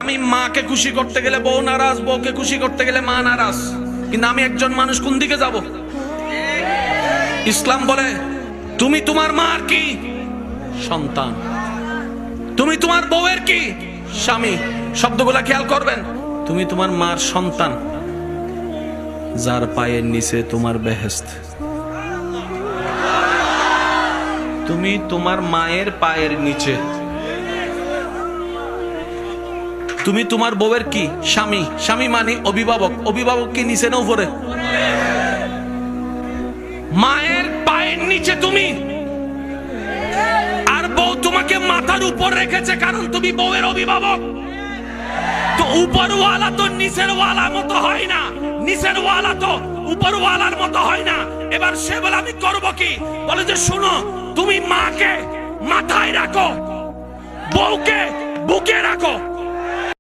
আমি মাকে খুশি করতে গেলে বউ নারাজ, বউকে খুশি করতে গেলে মা নারাজ। কিন্তু আমি একজন মানুষ, কোন দিকে যাব? ইসলাম বলে তুমি তোমার মার কি? সন্তান। তুমি তোমার বউয়ের কি? স্বামী। শব্দগুলা খেয়াল করবেন। তুমি তোমার মার সন্তান, যার পায়ের নিচে তোমার বেহেশত। তুমি তোমার মায়ের পায়ের নিচে। তুমি তোমার বউয়ের কি? স্বামী। স্বামী মানে অভিভাবক। অভিভাবক কি নিচে না উপরে? মায়ের পায়ের নিচে তুমি, আর বউ তোমাকে মাথার উপর রেখেছে, কারণ তুমি বউয়ের অভিভাবক। তো উপরওয়ালা তো নিচের ওয়ালা মতো হয় না, নিচের ওয়ালা তো উপরওয়ালার মতো হয় না। এবার সে বলে আমি করব কি? বলে যে শুনো, তুমি মাকে মাথায় রাখো, বউকে বুকে রাখো।